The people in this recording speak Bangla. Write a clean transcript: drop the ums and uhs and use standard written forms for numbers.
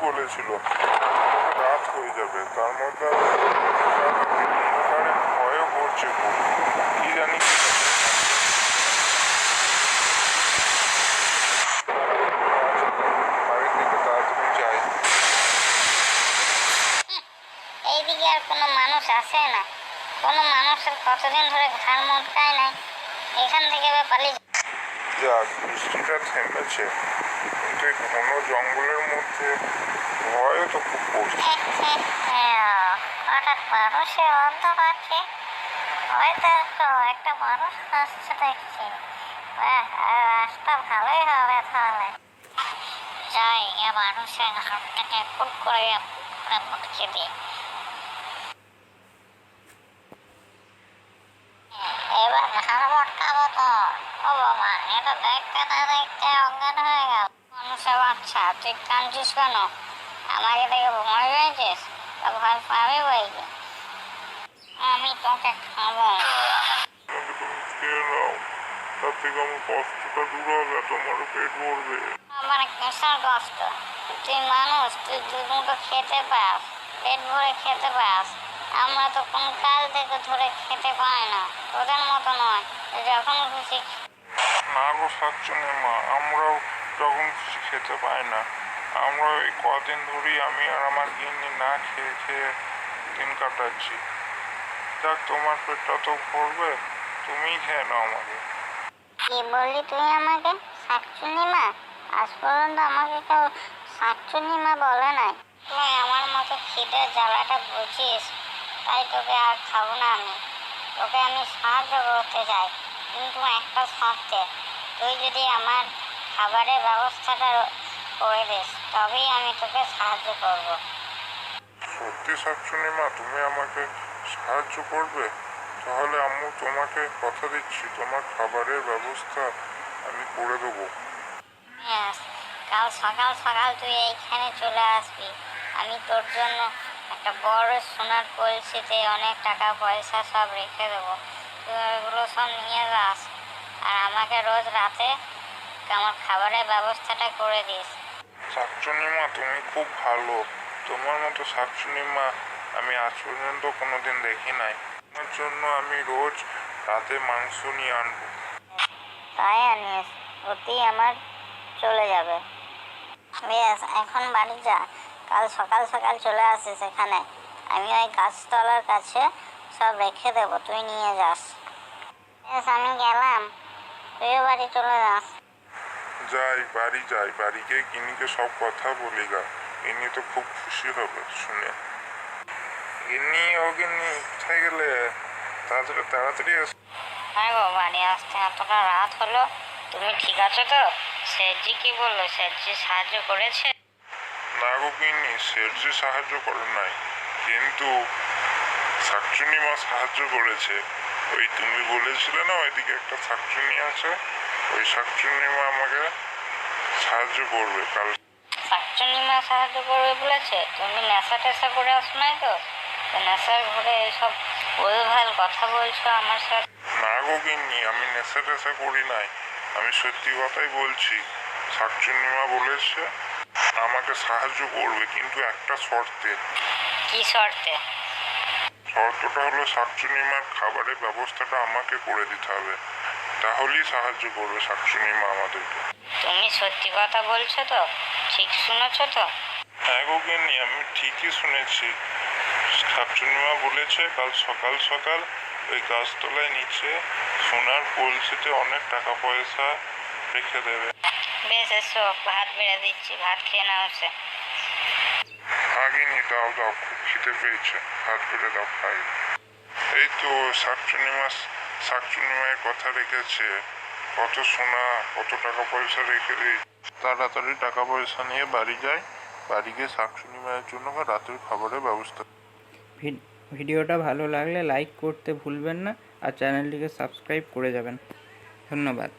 বলেছিল রাত হয়ে যাবে, তার মধ্যে অন্ধকারে ভয়ও করছে খুব, কি জানি বাড়ির দিকে তাড়াতাড়ি যাই। এইদিকে আর কোনো মানুষ আসে না, কোনো মানুষের কতদিন ধরে ঘাড় মোটকায় নাই, এখান থেকে পালিয়ে যাক বৃষ্টিটা থেমেছে, কিন্তু এই ঘন জঙ্গলের মধ্যে ভয়ও তো খুব করছে। হঠাৎ মানুষের অন্ধ পাচ্ছে, হয়তো একটা মানুষ আসছে দেখছি, রাস্তা ভালোই হবে তাহলে। যাই মানুষের হাত থেকে ফুট করে মুটকে দিই। এবার ঘাড় মটকাবো তো। ও বাবা, এটা দেখতে না দেখতে অজ্ঞান হয়ে গেল। মানুষের বাচ্চা, তুই কাঁদছিস কেন? আমাকে দেখে ভয় পেয়েছিস? তো ভয় পাবি বই কি, আমি তোকে খাবো। তুমি খেয়ে নাও, তার থেকে আমার কষ্টটা দূর হবে, তোমারও পেট ভরবে। আমার কিসের কষ্ট? তুই মানুষ, তুই দুটো খেতে পাস, পেট ভরে খেতে পাস। আমরা তো কোন কাল থেকে ধরে খেতে পাই না, তোদের মতো নয় যখন খুশি। না গো শাকচুনি মা, আমরাও যখন খুশি খেতে পাই না। আমরা এই কদিন ধরেই আমি আর আমার গিন্নি না খেয়ে খেয়ে দিন কাটাচ্ছি। যাক তোমার পেটটা তো ভরবে, তুমিই খেয়ে নাও আমাকে। কি বললি তুই আমাকে? শাকচুনি মা? আজ পর্যন্ত আমাকে কেউ শাকচুনি মা বলে নাই। তুই আমার মতো খিদের জ্বালাটা বুঝিস, তাই তোকে আর খাবো না আমি। তোকে আমি সাহায্য করতে চাই, কিন্তু একটা শর্তে, তুই যদি আমার খাবারের ব্যবস্থাটা করে দিস, তবেই আমি তোকে সাহায্য করব। সত্যি শাকচুনি মা, তুমি আমাকে সাহায্য করবে? তাহলে আম্মু তোমাকে কথা দিচ্ছি, তোমার খাবারের ব্যবস্থা আমি করে দেবো। হ্যাঁ, কাল সকাল সকাল তুই এইখানে চলে আসবি। আমি তোর জন্য একটা বড় সোনার কলসিতে অনেক টাকা পয়সা সব রেখে দেবো, তুই ওইগুলো সব নিয়ে যাস। আর আমাকে রোজ রাতে আমার খাবারের ব্যবস্থাটা করে দিস। শাকচুনি মা তুমি খুব ভালো, তোমার মতো শাকচুনি মা আমি আজ পর্যন্ত কোনোদিন দেখি নাই। তোমার জন্য আমি রোজ রাতে মাংস নিয়ে আনবো। তাই আনিস, ওতেই আমার চলে যাবে। বেশ, এখন বাড়ি যা, কাল সকাল সকাল চলে আসিস এখানে। আমি ওই গাছতলার কাছে সব রেখে দেবো, তুই নিয়ে যাস। বেশ, আমি গেলাম, তুইও বাড়ি চলে যাস। যাই, বাড়ি যাই, বাড়ি গিয়ে গিন্নিকে সব কথা বলি গা, গিন্নি তো খুব খুশি হবে শুনে। গিন্নি, ও গিন্নি, কোথায় গেলে? তাড়াতাড়ি তাড়াতাড়ি এসো। হ্যাঁ গো, বাড়ি আসতে এতটা রাত হলো, তুমি ঠিক আছো তো? শেঠজি কি বললো? শেঠজি সাহায্য করেছে? না গো গিন্নি, শেঠজি সাহায্য করে নাই, কিন্তু শাকচুনি মা সাহায্য করেছে। ওই তুমি বলেছিলে না ওইদিকে একটা শাকচুনি আছে, ওই শাকচুনি মা আমাকে সাহায্য করবে কাল। শাকচুনি মা সাহায্য করবে বলেছে? তুমি নেশা টেশা করে আসো নাই তো? নেশার ঘরে এইসব ভুলভাল কথা বলছো আমার সাথে। না গো গিন্নি, আমি নেশা টেশা করি নাই, আমি সত্যি কথাই বলছি। শাকচুনি মা বলেছে আমাকে সাহায্য করবে, কিন্তু একটা শর্তে। কি শর্তে? শর্তটা হলো শাকচুনি মার খাবারের ব্যবস্থাটা আমাকে করে দিতে হবে, তাহলেই সাহায্য করবে শাকচুনি মা আমাদেরকে। তুমি সত্যি কথা বলছো তো? ঠিক শুনেছো তো? হ্যাঁ গো গিন্নি, আমি ঠিকই শুনেছি। শাকচুনি মা বলেছে কাল সকাল সকাল ওই গাছতলায় নিচে সোনার কলসিতে অনেক টাকা পয়সা রেখে দেবে। বেশ, এসো, ভাত বেড়ে দিচ্ছি, ভাত খেয়ে নাও। সে হ্যাঁ গিন্নি, দাও দাও, খুব খিদে পেয়েছে, হাত বেড়ে দাও খাই। এই তো শাকচুনি মায়ের কথা রেখেছে, কত সোনা কত টাকা পয়সা রেখে দিই। তাড়াতাড়ি টাকা পয়সা নিয়ে বাড়ি যাই, বাড়ি গিয়ে শাকচুনি মায়ের জন্য রাতের খাবারের ব্যবস্থা। ভিডিওটা ভালো লাগলে লাইক করতে ভুলবেন না, আর চ্যানেলটিকে সাবস্ক্রাইব করে যাবেন। ধন্যবাদ।